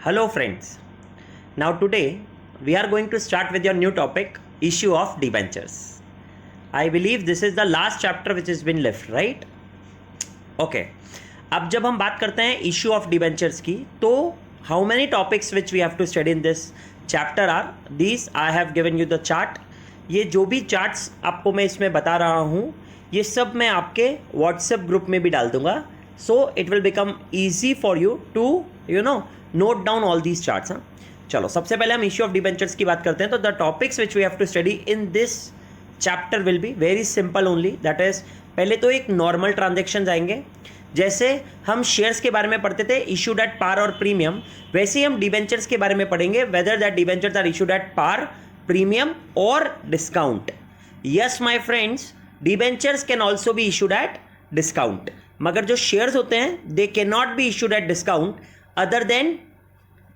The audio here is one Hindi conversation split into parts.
Hello friends. Now today we are going to start with your new topic, issue of debentures. I believe this is the last chapter which has been left, right? Okay. अब जब हम बात करते हैं इशू ऑफ डिबेंचर्स की, तो how many topics which we have to study in this chapter are these. I have given you the chart. ये जो भी चार्ट्स आपको मैं इसमें बता रहा हूँ, ये सब मैं आपके व्हाट्सएप ग्रुप में भी डाल दूंगा. So it will become easy for you to note down all these charts. हाँ, चलो सबसे पहले हम इशू ऑफ डिबेंचर्स की बात करते हैं. तो the topics which we have to study in this chapter will be very simple only. That is, पहले तो एक नॉर्मल ट्रांजेक्शन आएंगे. जैसे हम शेयर्स के बारे में पढ़ते थे इशूड एट पार और प्रीमियम, वैसे ही हम डिबेंचर्स के बारे में पढ़ेंगे, whether that debentures are issued at par, premium और discount. Yes my friends, debentures can also be issued at discount, मगर जो शेयर्स होते हैं they can not be issued at discount other than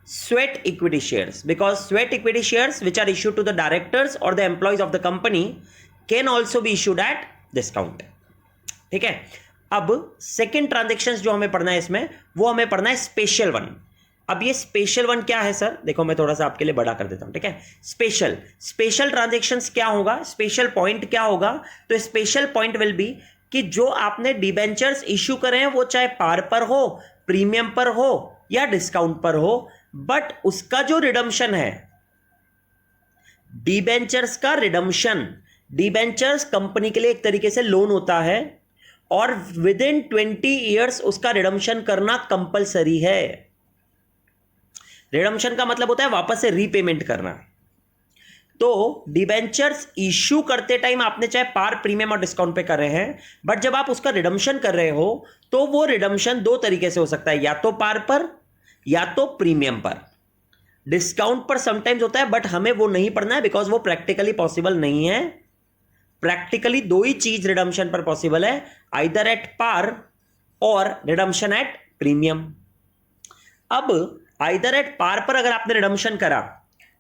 sweat equity shares, because sweat equity shares which are issued to the directors or the employees of the company can also be issued at discount. ठीक है. अब सेकेंड ट्रांजेक्शन्स जो हमें पढ़ना है इसमें, वो हमें पढ़ना है स्पेशल वन. अब ये स्पेशल वन क्या है सर? देखो मैं थोड़ा सा आपके लिए बड़ा कर देता हूं. ठीक है, स्पेशल ट्रांजेक्शन्स क्या होगा, स्पेशल पॉइंट क्या होगा? तो स्पेशल पॉइंट विल बी कि जो आपने डिबेंचर्स इश्यू करे हैं वो चाहे पार पर हो, प्रीमियम पर हो या डिस्काउंट पर हो, बट उसका जो रिडम्पशन है, डिबेंचर्स का रिडम्पशन, डिबेंचर्स कंपनी के लिए एक तरीके से लोन होता है और विद इन 20 ईयर्स उसका रिडम्पशन करना कंपलसरी है. रिडम्पशन का मतलब होता है वापस से रीपेमेंट करना. तो डिबेंचर्स इश्यू करते टाइम आपने चाहे पार, प्रीमियम और डिस्काउंट पे कर रहे हैं, बट जब आप उसका रिडम्पशन कर रहे हो तो वो रिडम्पशन दो तरीके से हो सकता है, या तो पार पर या तो प्रीमियम पर. डिस्काउंट पर समटाइम्स होता है, बट हमें वो नहीं पढ़ना है बिकॉज वो प्रैक्टिकली पॉसिबल नहीं है. प्रैक्टिकली दो ही चीज रिडम्पशन पर पॉसिबल है, आइदर एट पार और रिडम्पशन एट प्रीमियम. अब आइदर एट पार पर अगर आपने रिडम्पशन करा,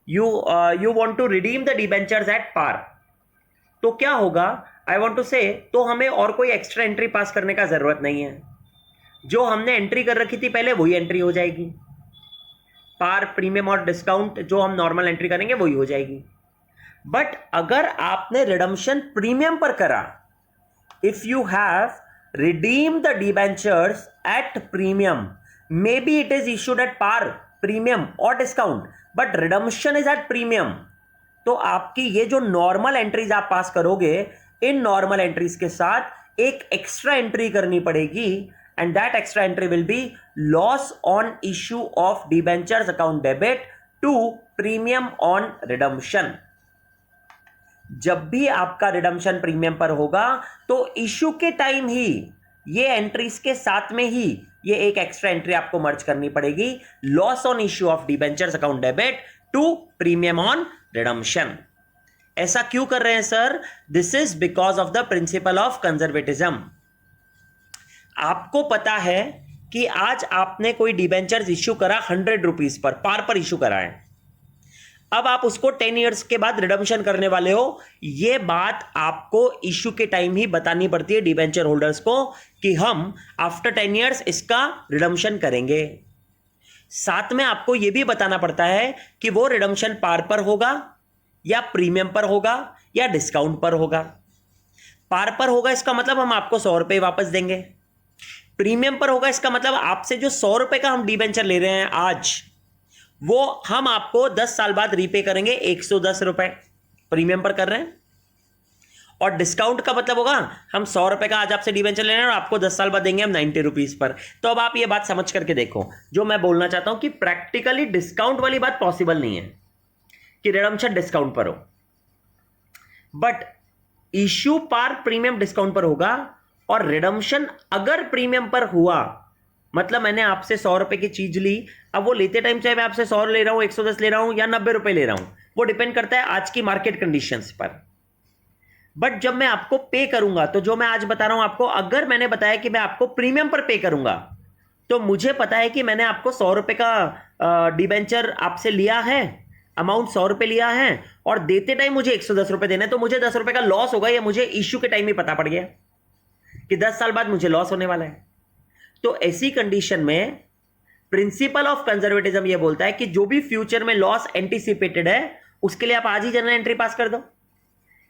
you want to redeem the debentures at par, तो क्या होगा? आई वांट टू से, तो हमें और कोई एक्स्ट्रा एंट्री पास करने का जरूरत नहीं है. जो हमने एंट्री कर रखी थी पहले वही एंट्री हो जाएगी. पार, प्रीमियम और डिस्काउंट जो हम नॉर्मल एंट्री करेंगे वही हो जाएगी. बट अगर आपने रिडम्पशन प्रीमियम पर करा, if you have redeem the debentures at premium, may be it is issued at par, premium और discount, but redemption is at premium, तो आपकी ये जो नॉर्मल एंट्रीज आप पास करोगे, इन नॉर्मल एंट्रीज के साथ एक एक्स्ट्रा एंट्री करनी पड़ेगी, and that extra entry will be loss on issue of debentures account debit to premium on redemption. जब भी आपका रिडम्पशन प्रीमियम पर होगा तो इश्यू के टाइम ही ये एंट्रीज के साथ में ही ये एक एक्स्ट्रा एंट्री आपको मर्ज करनी पड़ेगी, loss on issue of debentures account debit to premium on redemption. ऐसा क्यों कर रहे हैं sir? This is because of the principle of conservatism. आपको पता है कि आज आपने कोई डिबेंचर्स इश्यू करा 100 रुपीज पर, पार पर इश्यू करा है. अब आप उसको 10 इयर्स के बाद रिडम्पशन करने वाले हो. यह बात आपको इश्यू के टाइम ही बतानी पड़ती है डिबेंचर होल्डर्स को कि हम आफ्टर 10 इयर्स इसका रिडम्पशन करेंगे. साथ में आपको यह भी बताना पड़ता है कि वो रिडम्पशन पार पर होगा या प्रीमियम पर होगा या डिस्काउंट पर होगा. पार पर होगा इसका मतलब हम आपको 100 रुपए वापस देंगे. प्रीमियम पर होगा इसका मतलब आपसे जो 100 रुपए का हम डिबेंचर ले रहे हैं आज, वो हम आपको 10 साल बाद रीपे करेंगे 110 रुपए, प्रीमियम पर कर रहे हैं. और डिस्काउंट का मतलब होगा हम 100 रुपए का आज आपसे डिबेंचर ले रहे हैं और आपको 10 साल बाद देंगे हम 90 रुपीज पर. तो अब आप ये बात समझ करके देखो, जो मैं बोलना चाहता हूं कि प्रैक्टिकली डिस्काउंट वाली बात पॉसिबल नहीं है कि रिडम्पशन डिस्काउंट पर हो, but issue par, premium, discount पर होगा. और रिडम्पशन अगर प्रीमियम पर हुआ, मतलब मैंने आपसे 100 रुपए की चीज ली, अब वो लेते टाइम चाहे मैं आपसे 100 ले रहा हूं, 110 ले रहा हूं या 90 रुपए ले रहा हूं, वो डिपेंड करता है आज की मार्केट कंडीशंस पर. बट जब मैं आपको पे करूंगा, तो जो मैं आज बता रहा हूं आपको, अगर मैंने बताया कि मैं आपको प्रीमियम पर पे करूंगा, तो मुझे पता है कि मैंने आपको 100 रुपए का डिबेंचर आपसे लिया है, अमाउंट 100 रुपए लिया है, और देते टाइम मुझे 110 रुपए देने, तो मुझे 10 रुपए का लॉस होगा, या मुझे इश्यू के टाइम ही पता पड़ गया कि 10 साल बाद मुझे लॉस होने वाला है. तो ऐसी कंडीशन में प्रिंसिपल ऑफ कंजर्वेटिज्म ये बोलता है कि जो भी फ्यूचर में लॉस एंटीसिपेटेड है उसके लिए आप आज ही जनरल एंट्री पास कर दो,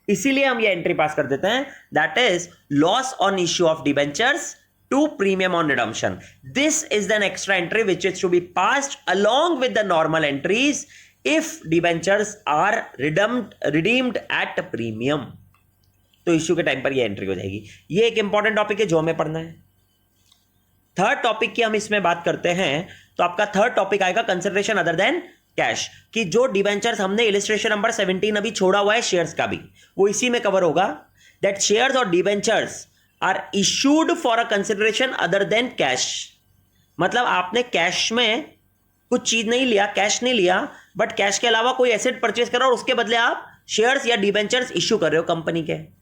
इसीलिए हम ये एंट्री पास कर देते हैं, that is loss on issue of debentures to premium on redemption. This is an extra entry which is to be passed along with the normal entries if debentures are redeemed at premium. तो इश्यू के टाइम पर ये एंट्री हो जाएगी. ये एक इंपॉर्टेंट टॉपिक है जो हमें पढ़ना है. थर्ड टॉपिक की हम इसमें बात करते हैं तो आपका थर्ड टॉपिक आएगा कंसिडरेशन अदर देन कैश, कि जो डिबेंचर्स हमने इलिस्ट्रेशन नंबर 17 अभी छोड़ा हुआ है शेयर्स का भी, वो इसी में कवर होगा. दैट शेयर्स और debentures are issued for a consideration other than cash. मतलब आपने कैश में कुछ चीज नहीं लिया, कैश नहीं लिया, बट कैश के अलावा कोई एसेट परचेस करा और उसके बदले आप शेयर्स या डिबेंचर्स इश्यू कर रहे हो कंपनी के.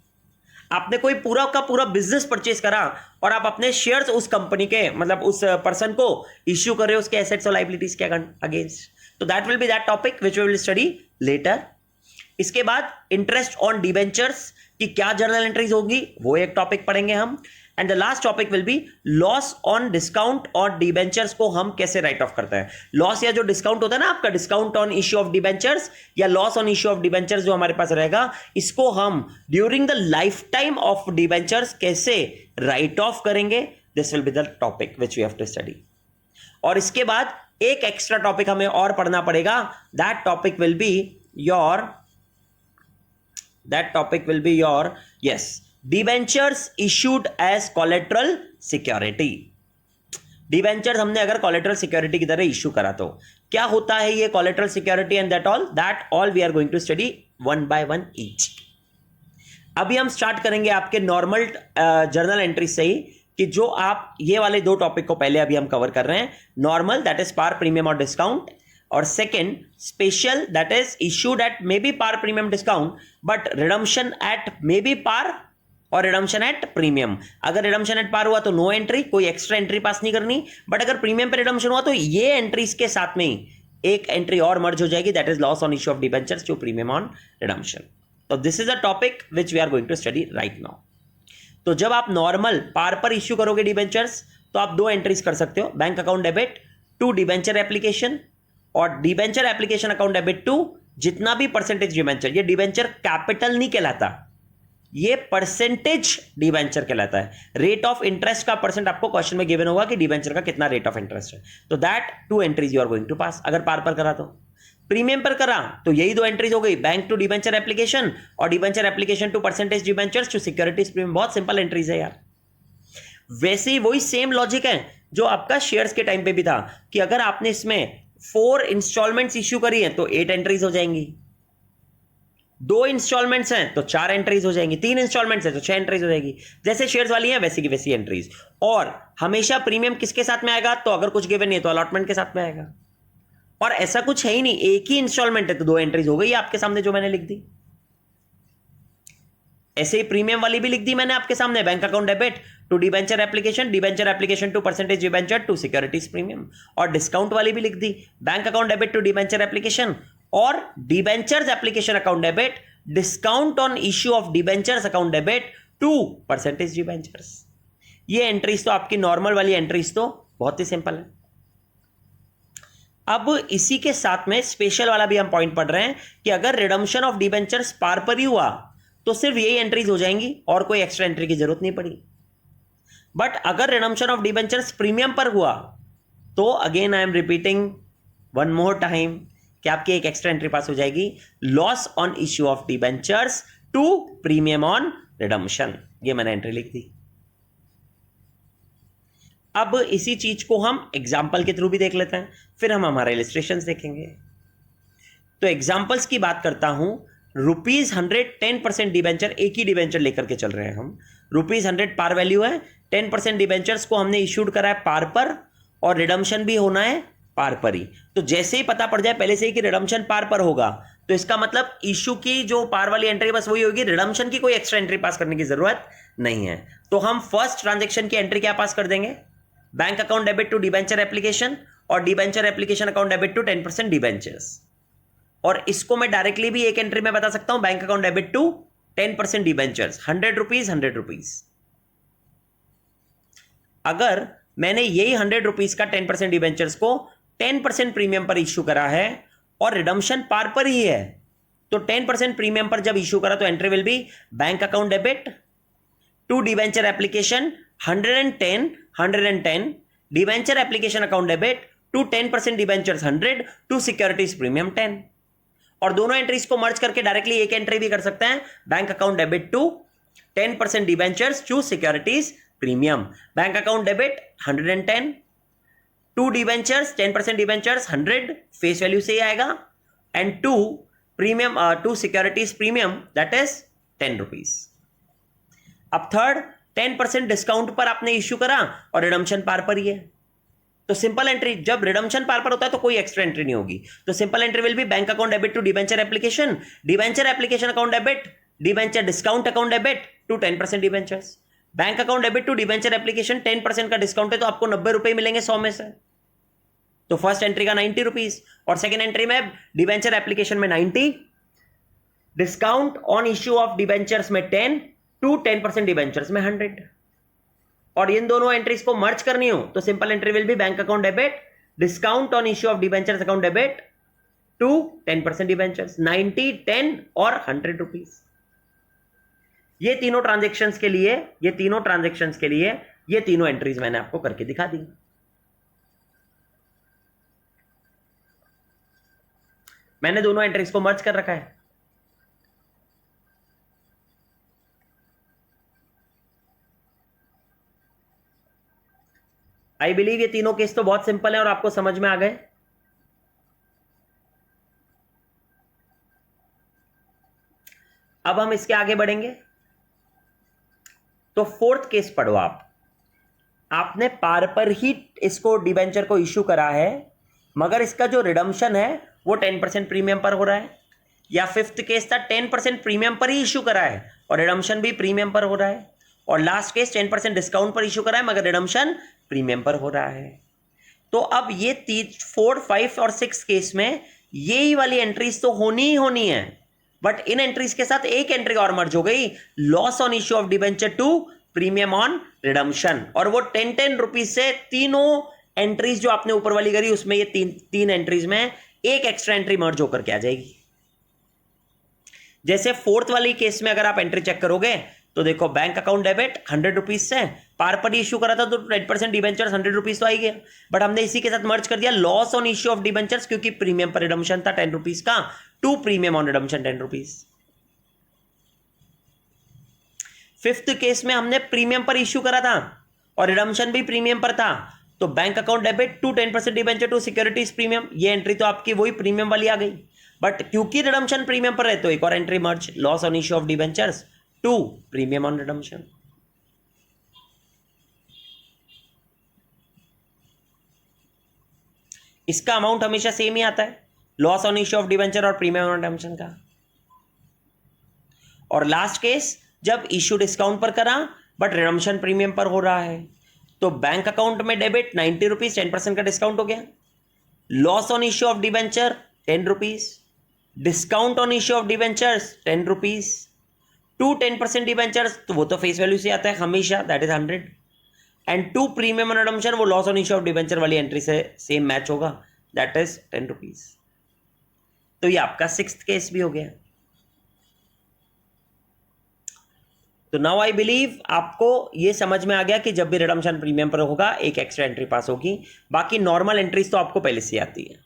आपने कोई पूरा का पूरा बिजनेस परचेस करा और आप अपने शेयर्स उस कंपनी के, मतलब उस पर्सन को इश्यू कर रहे हो उसके एसेट्स और लायबिलिटीज के अगेंस्ट. तो that will be that topic which we will study later. इसके बाद इंटरेस्ट ऑन डिबेंचर्स की क्या जर्नल एंट्रीज होगी वो एक टॉपिक पढ़ेंगे हम. And the last topic will be loss on discount और डिबेंचर्स को हम कैसे राइट ऑफ करते हैं. लॉस या जो डिस्काउंट होता है ना आपका, discount on issue of debentures या loss on issue of debentures जो हमारे पास रहेगा, इसको हम during the lifetime of debentures कैसे राइट ऑफ करेंगे. This will be the topic which we have to study. और इसके बाद एक एक्स्ट्रा टॉपिक हमें और पढ़ना पड़ेगा. That topic will be your yes debentures issued as collateral security. Debentures हमने अगर कोलेटरल सिक्योरिटी की तरह इश्यू करा तो क्या होता है ये collateral security and that all we are going to study one by one each. अभी हम स्टार्ट करेंगे आपके नॉर्मल जर्नल एंट्री से ही, कि जो आप ये वाले दो टॉपिक को पहले अभी हम कवर कर रहे हैं. Normal that is par premium और डिस्काउंट, और second special that is issued at may be par premium discount but redemption at may be par और रिडम्पशन एट प्रीमियम. अगर रिडम्पशन एट पार हुआ तो नो एंट्री, कोई एक्स्ट्रा एंट्री पास नहीं करनी. बट अगर प्रीमियम पे रिडम्पशन हुआ तो ये एंट्रीज के साथ में ही एक एंट्री और मर्ज हो जाएगी, that is loss on issue of debentures to premium on redemption. तो this is a topic which we are going to study right now. तो जब आप नॉर्मल पार पर इश्यू करोगे डिबेंचर्स तो आप दो एंट्रीज कर सकते हो, bank account debit to debenture application और debenture application account debit to जितना भी परसेंटेज डिबेंचर. ये डिबेंचर कैपिटल नहीं कहलाता, ये परसेंटेज डिबेंचर कहलाता है. रेट ऑफ इंटरेस्ट का परसेंट आपको क्वेश्चन में गिवन होगा कि डिबेंचर का कितना रेट ऑफ इंटरेस्ट है. तो that two entries you are going to pass अगर पार पर करा तो. प्रीमियम पर करा तो यही दो एंट्रीज हो गई, बैंक टू डिबेंचर एप्लीकेशन और debenture application to percentage debentures to securities premium. बहुत सिंपल एंट्रीज है यार. वैसे ही वही सेम लॉजिक है जो आपका शेयर्स के टाइम पे भी था, कि अगर आपने इसमें 4 इंस्टॉलमेंट्स इश्यू करी है तो 8 एंट्रीज हो जाएंगी, 2 इंस्टॉलमेंट्स हैं तो 4 एंट्रीज हो जाएंगी, 3 इंस्टॉलमेंट्स हैं तो 6 एंट्रीज हो जाएगी. जैसे शेयर्स वाली हैं वैसी की वैसी एंट्रीज. और हमेशा प्रीमियम किसके साथ में आएगा, तो अगर कुछ गिवन नहीं है तो अलॉटमेंट के साथ में आएगा. और ऐसा कुछ है ही नहीं, एक ही इंस्टॉलमेंट है तो 2 एंट्रीज हो गई आपके सामने जो मैंने लिख दी. ऐसे ही प्रीमियम वाली भी लिख दी मैंने आपके सामने, bank account debit to debenture application to percentage debenture to securities premium. और डिस्काउंट वाली भी लिख दी, bank account debit to debenture application और debentures application account debit discount on issue of debentures account debit to percentage debentures. ये एंट्रीज तो आपकी नॉर्मल वाली एंट्रीज तो बहुत ही सिंपल है. अब इसी के साथ में स्पेशल वाला भी हम पॉइंट पढ़ रहे हैं कि अगर रिडम्पशन ऑफ डिबेंचर्स पार पर ही हुआ तो सिर्फ यही एंट्रीज हो जाएंगी और कोई एक्स्ट्रा एंट्री की जरूरत नहीं पड़ी. बट अगर रिडम्पशन ऑफ डिबेंचर्स प्रीमियम पर हुआ तो again I am repeating one more time कि आपकी एक एक्स्ट्रा एंट्री पास हो जाएगी, loss on issue of debentures to premium on redemption. ये मैंने एंट्री लिख दी. अब इसी चीज को हम एग्जाम्पल के थ्रू भी देख लेते हैं, फिर हम हमारे इलिस्ट्रेशंस देखेंगे. तो एग्जाम्पल्स की बात करता हूं. ₹100 10% डिबेंचर, एक ही डिबेंचर लेकर के चल रहे हैं हम. ₹100 पार वैल्यू है, 10% डिबेंचर्स को हमने इश्यूड करा है पार पर और रिडम्पशन भी होना है पार पर ही. तो जैसे ही पता पड़ जाए पहले से ही कि रिडम्पशन पार पर होगा तो इसका मतलब इश्यू की जो पार वाली एंट्री बस वही होगी, रिडम्पशन की कोई एक्स्ट्रा एंट्री पास करने की जरूरत नहीं है. तो हम फर्स्ट ट्रांजेक्शन की एंट्री क्या पास कर देंगे, bank account debit to debenture application और debenture application account debit to 10% debentures. और इसको मैं डायरेक्टली भी एक एंट्री में बता सकता हूं, bank account debit to 10% debentures, ₹100 100 rupees. अगर मैंने यही 100 रुपीज का 10% डिबेंचर्स को 10% प्रीमियम पर इश्यू करा है और रिडम्पशन पार पर ही है, तो 10% प्रीमियम पर जब इश्यू करा तो entry will be bank account debit to debenture application 110 debenture application account debit to 10% debentures 100 to securities premium 10। और दोनों एंट्रीज को मर्ज करके डायरेक्टली एक एंट्री भी कर सकते हैं, bank account debit to 10% debentures to securities premium. Bank account debit 110 to debentures 10% debentures 100 face value से ही आएगा and to premium to securities premium that is 10 rupees. अब थर्ड 10% डिस्काउंट पर आपने इश्यू करा और रिडम्पशन पार पर ही है, तो सिंपल एंट्री, जब रिडम्पशन पार पर होता है तो कोई एक्स्ट्रा एंट्री नहीं होगी, तो simple entry will be bank account debit to debenture application account debit debenture discount account debit to 10% debentures. Bank account debit to debenture application 10% का डिस्काउंट है तो आपको 90 रुपए मिलेंगे 100 में से, तो फर्स्ट एंट्री का 90 रुपीज और सेकेंड एंट्री में डिबेंचर एप्लीकेशन में 90, discount on issue of debentures में 10 टू 10% डिबेंचर्स में 100। और इन दोनों एंट्रीज को मर्ज करनी हो तो simple entry will be bank account debit discount on issue of debentures account debit to 10% debentures 90, 10 और 100 रुपीज। ये तीनों ट्रांजेक्शंस के लिए ये तीनों एंट्रीज मैंने आपको करके दिखा दी। मैंने दोनों एंट्रीज को मर्ज कर रखा है। आई बिलीव ये तीनों केस तो बहुत सिंपल है और आपको समझ में आ गए। अब हम इसके आगे बढ़ेंगे, तो फोर्थ केस पढ़ो आप। आपने पार पर ही इसको डिबेंचर को इश्यू करा है मगर इसका जो रिडम्पशन है वो 10% प्रीमियम पर हो रहा है, या फिफ्थ केस था 10% प्रीमियम पर ही इश्यू करा है और रिडम्पशन भी प्रीमियम पर हो रहा है, और लास्ट केस 10% डिस्काउंट पर इश्यू करा है मगर रिडम्पशन प्रीमियम पर हो रहा है। तो अब ये 4, 5 और 6 केस में यही वाली एंट्रीज तो होनी ही होनी है, बट इन एंट्रीज के साथ एक एंट्री और मर्ज हो गई, loss on issue of debenture to premium on redemption, और वो 10 रुपीज से तीनों एंट्रीज जो आपने ऊपर वाली करी उसमें ये तीन एंट्रीज में एक एक्स्ट्रा एंट्री मर्ज होकर के आ जाएगी। जैसे फोर्थ वाली केस में अगर आप एंट्री चेक करोगे तो देखो बैंक अकाउंट डेबिट 100 रुपीज से पार पर इश्यू करा था तो 10% डिबेंचर्स 100 रुपीज तो आई गया, बट हमने इसी के साथ मर्ज कर दिया loss on issue of debentures क्योंकि प्रीमियम पर रिडम्पशन था 10 रुपीज का to premium on redemption 10 rupees. Fifth case में हमने प्रीमियम पर इश्यू करा था और रिडम्पशन भी प्रीमियम पर था, तो bank account debit to 10% debenture to securities premium, ये एंट्री तो आपकी वही प्रीमियम वाली आ गई, बट क्योंकि रिडम्पशन प्रीमियम पर है तो एक और entry merge loss on issue of debentures to premium on redemption. इसका अमाउंट हमेशा सेम ही आता है, loss on issue of debenture और प्रीमियम ऑन रिडम्पशन का। और लास्ट केस जब इश्यू डिस्काउंट पर करा बट रिडम्पशन प्रीमियम पर हो रहा है, तो बैंक अकाउंट में डेबिट 90 रुपीज 10% का डिस्काउंट हो गया, loss on issue of debenture 10 rupees, discount on issue of debentures 10 rupees to 10% debentures, तो वो तो फेस वैल्यू से आता है हमेशा that is 100, and to premium on redemption वो loss on issue of debenture वाली एंट्री से सेम मैच होगा दैट इज 10 रुपीज। तो ये आपका 6th केस भी हो गया। तो नाउ आई बिलीव आपको ये समझ में आ गया कि जब भी रिडम्पशन प्रीमियम पर होगा एक एक्स्ट्रा एंट्री पास होगी, बाकी नॉर्मल एंट्रीज तो आपको पहले से आती है।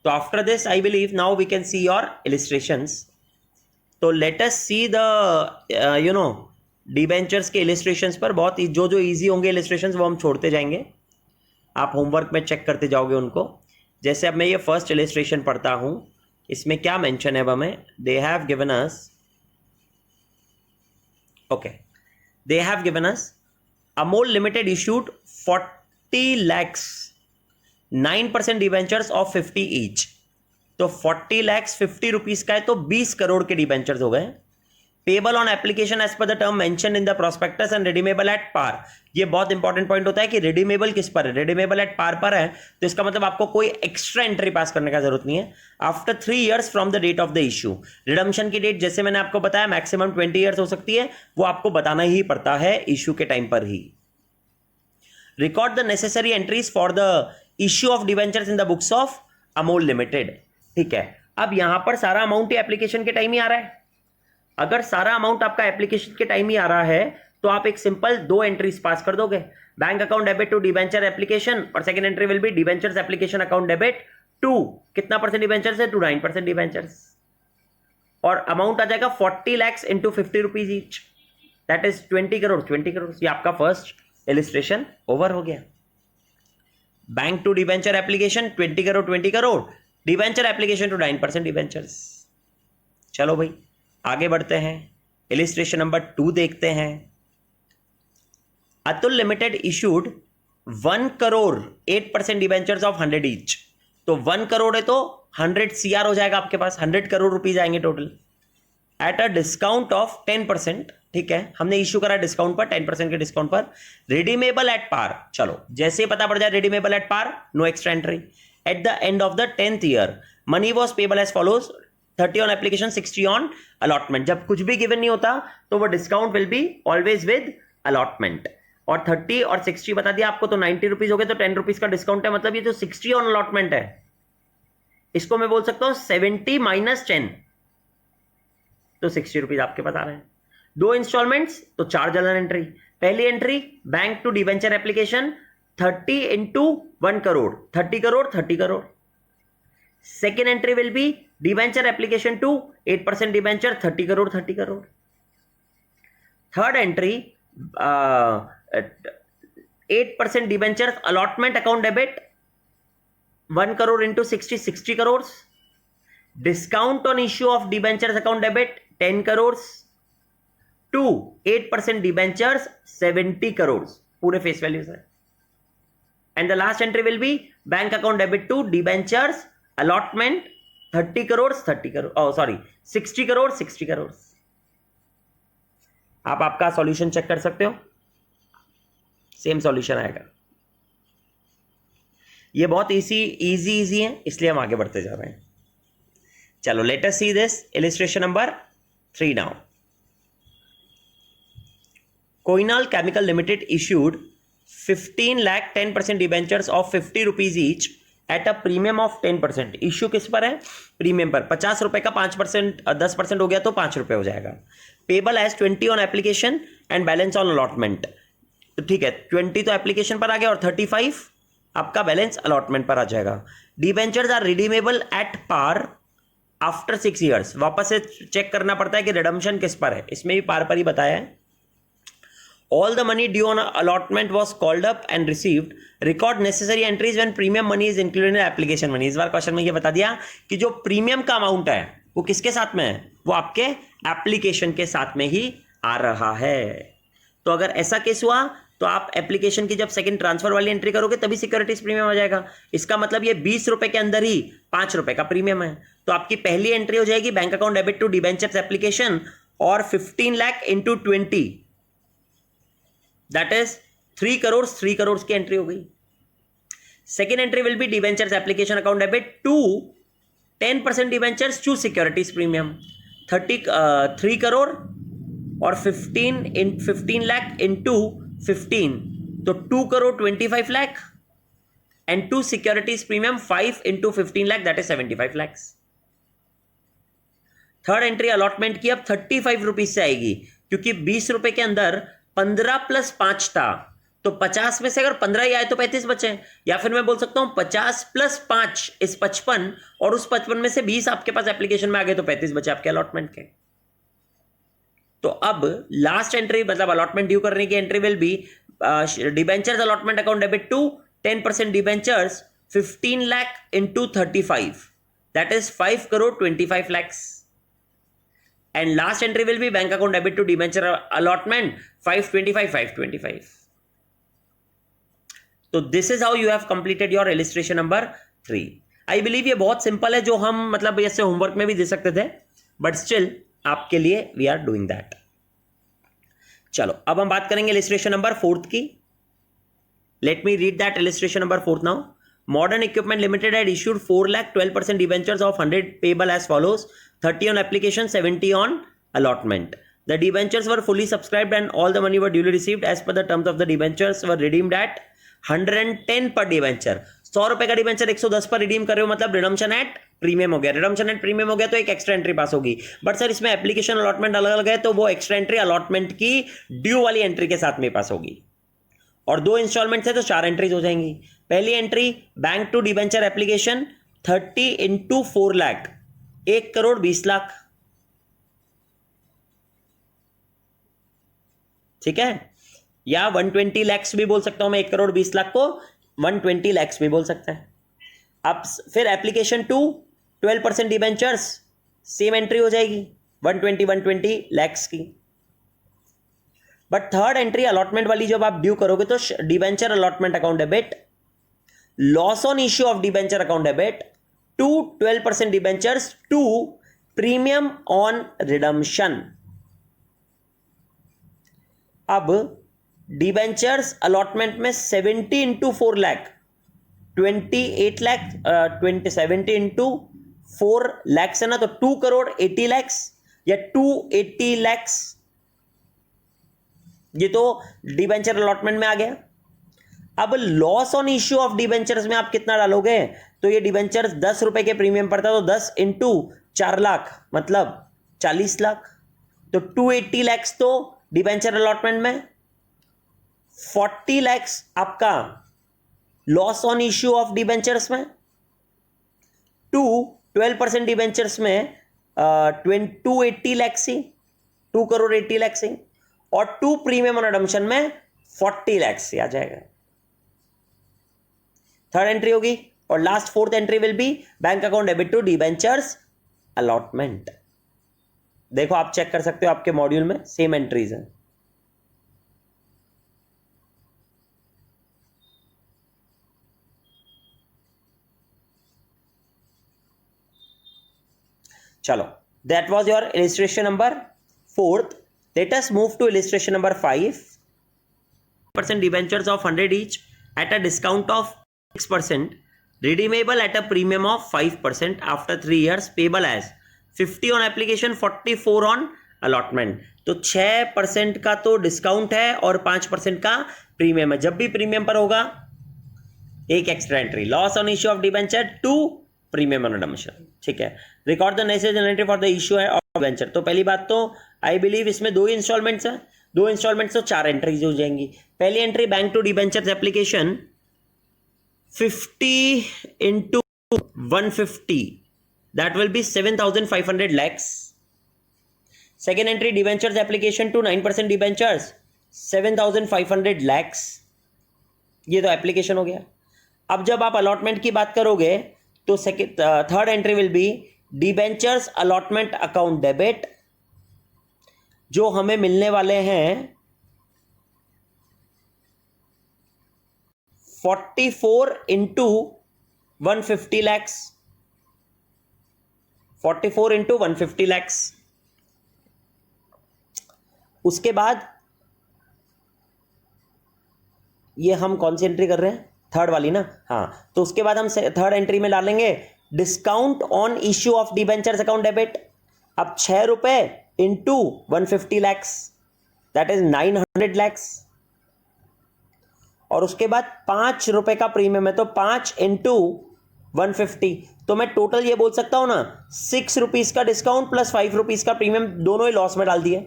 तो after this I believe now we can see your illustrations. तो let us see the debentures के इलिस्ट्रेशंस पर बहुत जो इजी होंगे इलिस्ट्रेशंस वो हम छोड़ते जाएंगे, आप होमवर्क में चेक करते जाओगे उनको। जैसे अब मैं ये फर्स्ट इलिस्ट्रेशन पढ़ता हूँ, इसमें क्या मेंशन है अब हमें, they have given us they have given us Amol Limited issued 40 lakhs 9% debentures of 50 each, तो 40 lakhs 50 रुपीज का है तो 20 करोड़ के डिबेंचर्स हो गए। Payable on application as per the term mentioned in the prospectus and redeemable at par, ये बहुत इंपॉर्टेंट पॉइंट होता है कि रिडीमेबल किस पर है, रिडीमेबल एट पार पर है, तो इसका मतलब आपको कोई एक्स्ट्रा एंट्री पास करने का जरूरत नहीं है। After 3 years from the date of the issue, redemption की डेट जैसे मैंने आपको बताया मैक्सिमम 20 years हो सकती है, वो आपको बताना ही पड़ता है इश्यू के टाइम पर ही। Record the necessary entries for the issue of debentures in the books of Amol limited. ठीक है, अब यहां पर सारा अमाउंट एप्लीकेशन के टाइम ही आ रहा है। अगर सारा अमाउंट आपका एप्लीकेशन के टाइम ही आ रहा है तो आप एक सिंपल 2 एंट्रीज पास कर दोगे, bank account debit to debenture application, और second entry will be debentures application account debit to कितना परसेंट डिवेंचर्स है, टू 9% डिवेंचर्स, और अमाउंट आ जाएगा 40 lakhs into 50 rupees each, that is 20 crore. 20 crore, ये आपका फर्स्ट इलिस्ट्रेशन ओवर हो गया। Bank to debenture application 20 crore 20 crore, debenture application to 9% debentures. चलो भाई आगे बढ़ते हैं, इलिस्ट्रेशन नंबर 2 देखते हैं। Atul limited issued 1 crore 8% debentures of 100 each. तो 1 करोड़ है तो 100 CR हो जाएगा आपके पास, 100 करोड़ रुपीज आएंगे total, at a discount of 10%। ठीक है, हमने इश्यू करा डिस्काउंट पर, 10% के डिस्काउंट पर, रिडीमेबल एट पार। चलो जैसे ही पता पड़ जाए redeemable at par, no extra entry. At the end of the 10th year money was payable as follows, 30 on application 60 on allotment. जब कुछ भी गिवन नहीं होता तो वो discount will be always with allotment, और 30 और 60 बता दिया आपको, तो 90 रुपीज हो गए, तो 10 रुपीज का डिस्काउंट है, मतलब ये जो 60 ऑन अलॉटमेंट है इसको मैं बोल सकता हूं 70 - 10, तो 60 रुपीज आपके पास आ रहे हैं। 2 इंस्टॉलमेंट्स तो 4 जनरल एंट्री। पहली entry bank to debenture application 30 into 1 crore, 30 crore 30 crore. Second entry will be debenture application to 8% debenture 30 crore 30 crore. Third entry 8% debenture allotment account debit 1 crore into 60 crore. Discount on issue of debentures account debit 10 crore to 8% debentures 70 crore, पूरे फेस वैल्यू से। And the last entry will be bank account debit to debentures allotment 30 crore 30 crore, sorry 60 crore 60 crore. आप आपका सॉल्यूशन चेक कर सकते हो, सेम सॉल्यूशन आएगा। ये बहुत इजी है, इसलिए हम आगे बढ़ते जा रहे हैं। चलो let us see this illustration number 3 now. कोइनाल chemical limited issued 15 lakh 10% debentures of 50 rupees each at a premium of 10%। Issue किस पर है, प्रीमियम पर। 50 रुपए का 5% 10% हो गया तो 5 रुपए हो जाएगा। Payable as 20 on application and balance on allotment. तो ठीक है, 20 तो एप्लीकेशन पर आ गया और 35 आपका बैलेंस अलॉटमेंट पर आ जाएगा। Debentures are redeemable at par after 6 years. वापस से चेक करना पड़ता है कि रिडम्पशन किस पर है, इसमें भी पार पर ही बताया है। All the money due on allotment was called up and received. Record necessary entries when premium money is included in application money. इस बार क्वेश्चन में ये बता दिया कि जो प्रीमियम का अमाउंट है वो किसके साथ में है, वो आपके एप्लीकेशन के साथ में ही आ रहा है। तो अगर ऐसा केस हुआ तो आप एप्लीकेशन की जब सेकंड ट्रांसफर वाली एंट्री करोगे तभी सिक्योरिटीज प्रीमियम आ जाएगा। इसका मतलब ये 20 रुपए के अंदर ही 5 रुपए का प्रीमियम है। तो आपकी पहली एंट्री हो जाएगी bank account debit to debentures application और 15 lakh into 20, that is 3 crore 3 crore की एंट्री हो गई। Second entry will be debentures application account debit to 10% debentures to securities premium 3 crore और 15 लाख इंटू 15, तो 2 crore 25 lakh and to securities premium 5 into 15 lakh, that is 75 lakh. Third entry allotment की अब 35 रुपीज से आएगी, क्योंकि 20 रुपए के अंदर 15 + 5 था, तो 50 में से अगर 15 ही आए तो 35 बचे। या फिर मैं बोल सकता हूं 50 + 5 इस 55, और उस 55 में से 20 आपके पास एप्लीकेशन में आ गए तो 35 बचे आपके अलॉटमेंट के। तो अब लास्ट एंट्री मतलब अलॉटमेंट ड्यू करने की entry will be debentures allotment account debit to 10% debentures 15 lakh into 35, that is 5 crore 25 lakh. And last entry will be bank account debit to debenture allotment 525. तो this is how you have completed your illustration number 3. I believe ये बहुत सिंपल है, जो हम मतलब ऐसे होमवर्क में भी दे सकते थे, बट स्टिल आपके लिए we are doing that. चलो अब हम बात करेंगे illustration number 4 की. Let me read that illustration number 4 now. Modern Equipment Limited had issued 4 lakh 12% debentures of 100 payable as follows: 30 on application, 70 on allotment. The debentures were fully subscribed and all the money were duly received as per the terms of the debentures were redeemed at 110 पर डिबेंचर, 100 रुपए का डिबेंचर 110 पर रिडीम कर रहे हो, मतलब रिडम्पशन एट प्रीमियम हो गया। रिडम्पशन एट प्रीमियम हो गया तो एक एक्स्ट्रा एंट्री पास होगी। बट सर इसमें एप्लीकेशन अलॉटमेंट अलग अलग है, तो वो एक्स्ट्रा एंट्री अलॉटमेंट की ड्यू वाली एंट्री के साथ में पास होगी। और 2 इंस्टॉलमेंट है तो 4 एंट्रीज हो जाएंगी। पहली entry bank to debenture application 30 into 4 lakh, 1 crore 20 lakh, ठीक है। या 120 लैक्स भी बोल सकता हूं मैं, 1 करोड़ 20 लाख को 120 लैक्स भी बोल सकता है। अब फिर application to 12% debentures, same entry हो जाएगी 120 लैक्स की। बट थर्ड एंट्री अलॉटमेंट वाली जब आप ड्यू करोगे तो debenture allotment account debit, loss on issue of debenture account debit to 12% debentures to premium on redemption. अब डिबेंचर्स अलॉटमेंट में 70 इंटू 4 लाख 28 लाख 70 इंटू 4 लैक्स है ना, तो 2 करोड़ 80 लैक्स या 280 लैक्स, ये तो डिबेंचर अलॉटमेंट में आ गया। अब loss on issue of debentures में आप कितना डालोगे, तो ये डिबेंचर्स 10 रुपए के प्रीमियम पड़ता है, तो 10 इंटू 4 लाख मतलब 40 लाख, तो 280 लैक्स तो डिबेंचर अलॉटमेंट में, 40 लैक्स आपका loss on issue of debentures में, 12% डिबेंचर्स में 280 लैक्स ही, 2 करोड़ 80 लैक्स ही, और 2 प्रीमियम ऑन रिडम्पशन में 40 लैक्स आ जाएगा। थर्ड एंट्री होगी। और last fourth entry will be bank account debit to debentures allotment. देखो आप चेक कर सकते हो, आपके मॉड्यूल में सेम एंट्रीज हैं। चलो, that was your illustration number 4th. Let us move to illustration number 5. % debentures of 100 each at a discount of 6%, redeemable at a premium of 5% after 3 years, payable as 50 on application, 44 on allotment. तो 6% का तो डिस्काउंट है और 5% का प्रीमियम है। जब भी प्रीमियम पर होगा एक extra entry, loss on issue of debenture to premium on redemption, ठीक है। Record the necessary entry for the issue है ऑफ डिबेंचर। तो पहली बात तो आई बिलीव इसमें 2 इंस्टॉलमेंट्स हैं, 2 इंस्टॉलमेंट्स तो 4 एंट्रीज हो जाएंगी। पहली entry bank to debentures application 50 into 150, that will be 7,500 lakhs. Second entry debentures application to 9% debentures 7,500 lakhs, ये तो एप्लीकेशन हो गया। अब जब आप अलॉटमेंट की बात करोगे तो third entry will be debentures allotment account debit, जो हमें मिलने वाले हैं 44 इंटू 150 लैक्स, 44 इंटू 150 लैक्स। उसके बाद ये हम कौन सी एंट्री कर रहे हैं, थर्ड वाली ना, हाँ। तो उसके बाद हम थर्ड एंट्री में डालेंगे discount on issue of debentures account debit. अब 6 रुपए into 150 lakhs, that is 900 lakhs. और उसके बाद 5 रुपए का प्रीमियम है, तो 5 इंटू 150, तो मैं टोटल ये बोल सकता हूं ना 6 रुपीज का डिस्काउंट प्लस 5 रुपीज का प्रीमियम, दोनों ही लॉस में डाल दिए,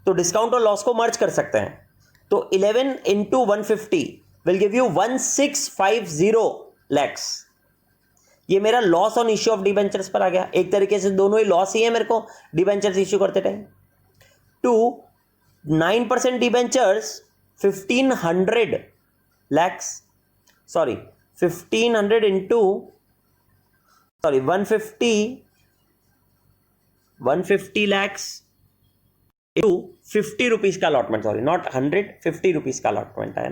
तो डिस्काउंट और लॉस को मर्ज कर सकते हैं। तो 11 into 150 will give you 1650 lakhs. ये मेरा loss on issue of debentures पर आ गया। एक तरीके से दोनों ही लॉस ही है मेरे को डिबेंचर्स इश्यू करते time. To 9% debentures 1500 lakhs, sorry 1500 into 150 lakhs to 50 rupees का अलॉटमेंट, सॉरी नॉट 100, 50 रुपीज का अलॉटमेंट है,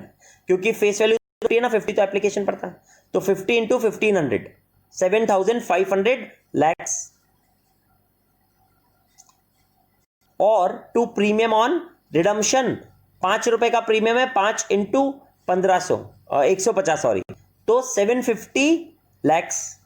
क्योंकि फेस वैल्यू है ना 50, तो एप्लीकेशन पड़ता है। तो 50 इंटू 1500 7,500 लैक्स। और टू प्रीमियम ऑन रिडम्पशन 5 रुपए का प्रीमियम है, 5 इंटू 150 सॉरी, तो 750 लैक्स।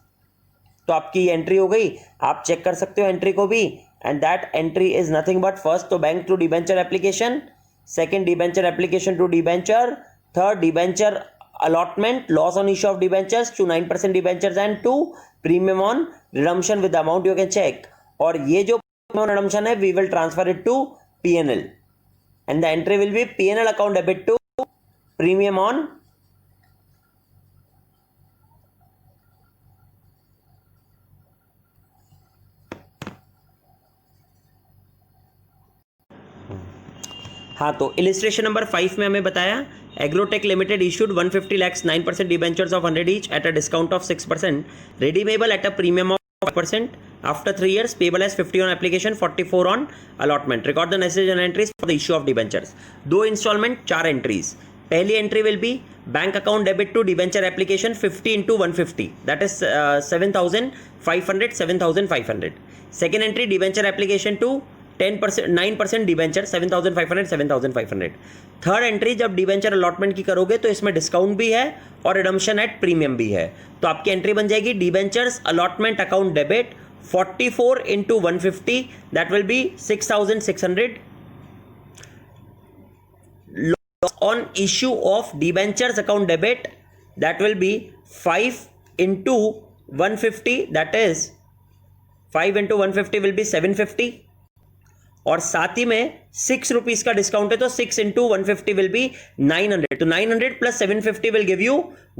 तो आपकी एंट्री हो गई, आप चेक कर सकते हो एंट्री को भी। And that entry is nothing but first तो bank to debenture application, second debenture application to debenture, third debenture allotment, loss on issue of debentures, to 9% debentures and to premium on redemption with the amount you can check. और ये जो premium on redemption है, we will transfer it to P&L and the entry will be P&L account debit to premium on हाँ, तो इलिस्ट्रेशन नंबर 5 में हमें बताया agrotech limited issued 150 lakhs 9% debentures of 100 each at a discount of 6%, redeemable at a premium of 5%. After 3 years, payable as 50 on application, 44 on allotment. Record the necessary journal entries for the issue of debentures. 2 installment, 4 entries. पहली entry will be bank account debit to debenture application 50 into 150, that is 7,500 7,500. Second entry debenture application to 10% 9% debenture 7,500 7,500. Third entry जब डिबेंचर अलॉटमेंट की करोगे तो इसमें डिस्काउंट भी है और रिडम्पशन एट प्रीमियम भी है. तो आपकी एंट्री बन जाएगी debentures allotment account debit 44 into 150, that will B 6,600. On issue of debentures account debit, that will be 5 into 150, that is 5 into 150 will be 750. और साथ ही में 6 रुपीज का डिस्काउंट है तो 6 into 150 will be 900. तो 900 plus 750 will give you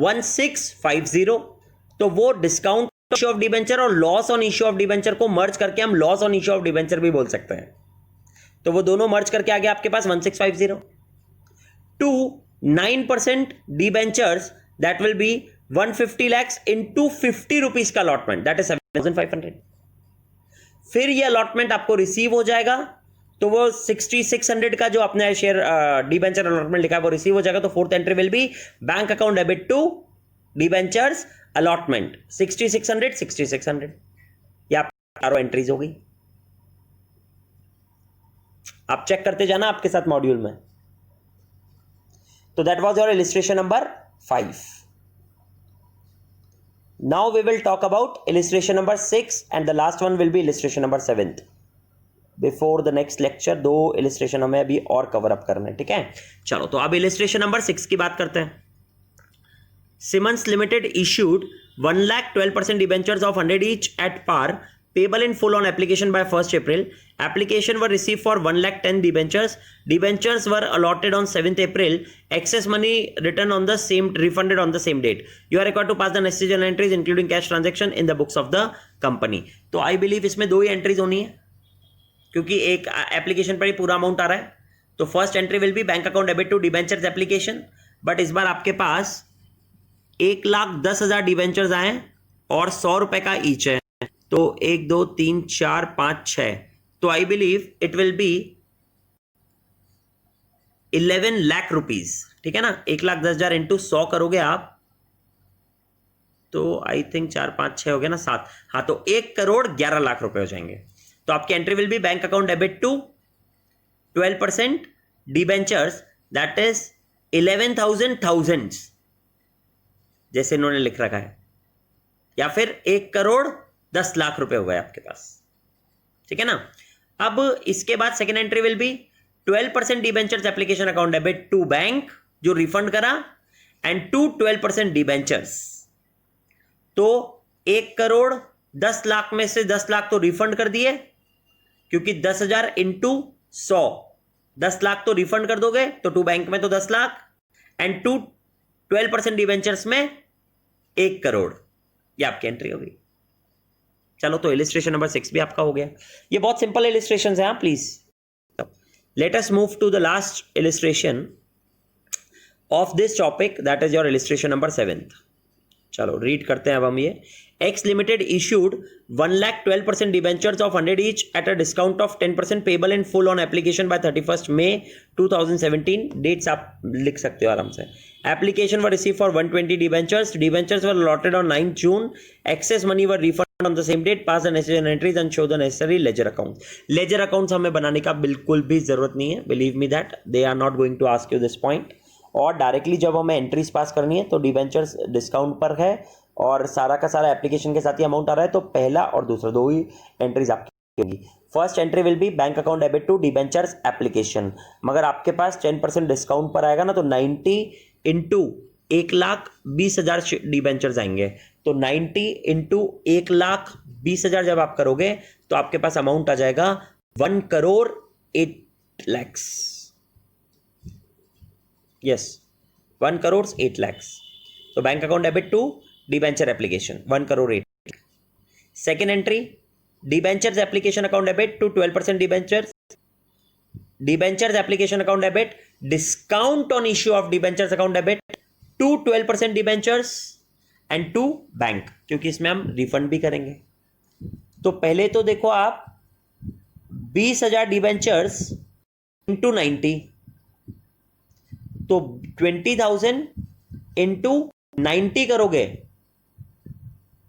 1650. तो वो डिस्काउंट इश्यू ऑफ डिबेंचर और loss on issue of debenture को मर्ज करके हम loss on issue of debenture भी बोल सकते हैं. तो वो दोनों मर्ज करके आ गया आपके पास 1650. To 9% debentures, that will be 150 lakhs into 50 rupees का allotment, that is 7,500. फिर ये allotment आपको रिसीव हो जाएगा तो वो 6,600 का जो अपने शेयर डिबेंचर अलॉटमेंट लिखा है वो रिसीव हो जाएगा. तो fourth entry will be bank account debit to debentures allotment 6,600 6,600. ये आप चारों एंट्रीज हो गई. आप चेक करते जाना आपके साथ मॉड्यूल में. So that was your illustration number 5. Now we will talk about illustration number 6 and the last one will be illustration number 7. Before the next lecture, दो illustration हमें अभी और cover up करना है. ठीक है, चलो तो अब illustration number 6 की बात करते हैं. Siemens Limited issued 1,12% debentures of 100 each at par, payable in full on application by 1st April. Application were received for 1,10,000 debentures. Debentures were allotted on 7th April. Excess money returned on the same, refunded on the same date. You are required to pass the necessary journal entries including cash transaction in the books of the company. तो I believe इसमें दो ही एंट्रीज होनी है क्योंकि एक एप्लीकेशन पर ही पूरा अमाउंट आ रहा है. तो first entry will be bank account debit to debentures application. But इस बार आपके पास 1,10,000 डिबेंचर्स आए और 100 रुपए का ईच है. तो 1 2 3 4 5 6. तो I believe it will be 11 lakh rupees. ठीक है ना, 1,10,000 इंटू 100 करोगे आप तो आई थिंक 4 5 6 हो गया ना 7. हाँ, तो 1,11,00,000 रुपए हो जाएंगे. तो आपकी entry will be bank account debit to 12% debentures, that is 11,000 thousands जैसे इन्होंने लिख रखा है, या फिर 1,10,00,000 रुपए हो गए आपके पास. ठीक है ना. अब इसके बाद second entry will be 12% debentures application account debit to bank जो रिफंड करा एंड टू 12% डिबेंचर्स. तो 1,10,00,000 में से 10 लाख तो रिफंड कर दिए क्योंकि 10,000 इंटू 100 10 लाख तो रिफंड कर दोगे तो टू बैंक में तो 10 लाख एंड टू 12% डिबेंचर्स में 1 करोड़. ये आपकी एंट्री होगी. चलो तो इलिस्ट्रेशन नंबर 6 भी आपका हो गया. ये बहुत सिंपल इलिस्ट्रेशन है. Please let us move to the last illustration of this topic, that is your illustration number 7. चलो रीड करते हैं अब हम ये. X limited issued 1,12% debentures of 100 each at a discount of 10% payable in full on application by 31st May 2017. Dates आप लिख सकते हो आराम से. Application were received for 120 debentures. Debentures were allotted on 9th June. Excess money were refunded on the same date. Pass the necessary entries and show the necessary ledger accounts. Ledger accounts हमें बनाने का बिल्कुल भी जरूरत नहीं है. Believe me that they are not going to ask you this point. और डायरेक्टली जब हमें एंट्रीज पास करनी है तो डिबेंचर्स डिस्काउंट पर है और सारा का सारा एप्लीकेशन के साथ ही अमाउंट आ रहा है, तो पहला और दूसरा दो ही एंट्रीज आपकी होगी. First entry will be bank account debit to debentures application. मगर आपके पास 10% डिस्काउंट पर आएगा ना, तो 90 इंटू 1,20,000 डिबेंचर्स आएंगे। तो 90 इंटू 1,20,000 जब आप करोगे तो आपके पास अमाउंट आ जाएगा 1,08,00,000। यस, 1,08,00,000। तो bank account debit to debenture application 1,08,00,000। Second entry, debentures application account debit to 12% debentures, debentures application account debit, discount on issue of debentures account debit to 12% debentures and to bank, क्योंकि इसमें हम रिफंड भी करेंगे। तो पहले तो देखो आप 20,000 डिबेंचर्स इंटू 90, तो 20,000 इंटू 90 करोगे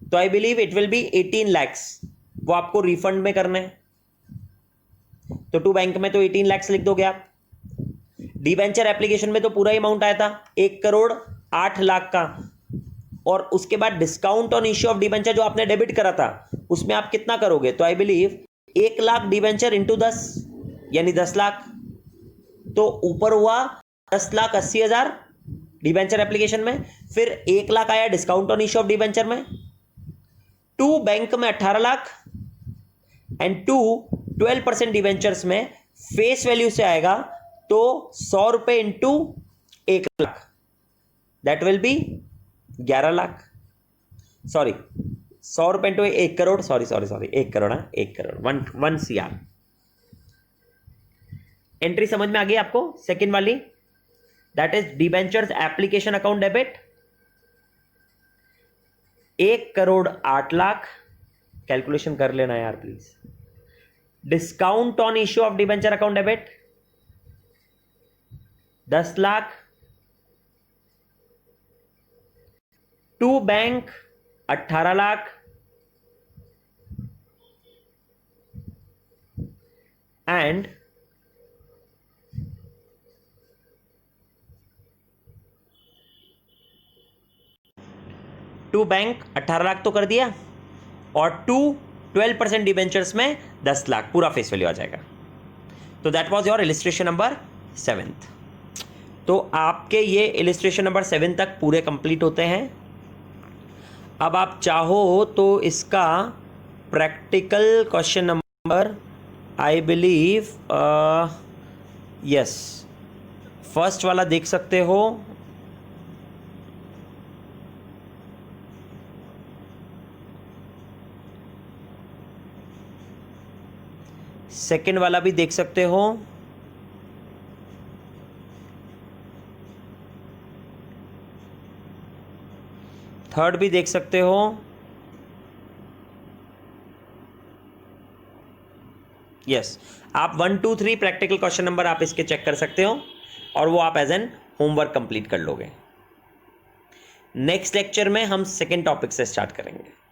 तो I believe it will be 18 lakhs। वो आपको रिफंड में करना है, तो टू बैंक में तो 18 lakhs लिख दोगे आप। डिबेंचर एप्लीकेशन में तो पूरा अमाउंट आया था 1,08,00,000 का, और उसके बाद discount on issue of debenture जो आपने डेबिट करा था उसमें आप कितना करोगे, तो आई बिलीव 1,00,000 डिबेंचर इंटू 10 यानी 10 लाख, तो ऊपर हुआ 10,80,000 डिबेंचर एप्लीकेशन में, फिर 1 लाख आया discount on issue of debenture में, टू बैंक में 18 लाख एंड टू 12% डिबेंचर्स में फेस वैल्यू से आएगा तो 100 रुपए into 1 lakh, that will B 11 lakh. Sorry, 100 रुपए into 1 crore, sorry 1 crore, 1 crore 1 CR। Entry समझ में आ गई आपको सेकेंड वाली, that is debentures application account debit 1,08,00,000, calculation कर लेना यार please. Discount on issue of debenture account debit 10 lakh, to bank 18 lakh and to bank 18 lakh तो कर दिया, और टू 12% डिबेंचर्स में 10 लाख, पूरा फेस वैल्यू आ जाएगा। तो that was your illustration number 7। तो आपके ये इलिस्ट्रेशन नंबर 7 तक पूरे कंप्लीट होते हैं। अब आप चाहो तो इसका practical question number I believe yes first वाला देख सकते हो, सेकेंड वाला भी देख सकते हो, थर्ड भी देख सकते हो, यस आप 1 2 3 प्रैक्टिकल क्वेश्चन नंबर आप इसके चेक कर सकते हो और वो आप एज एन होमवर्क कंप्लीट कर लोगे। नेक्स्ट लेक्चर में हम सेकेंड टॉपिक से स्टार्ट करेंगे।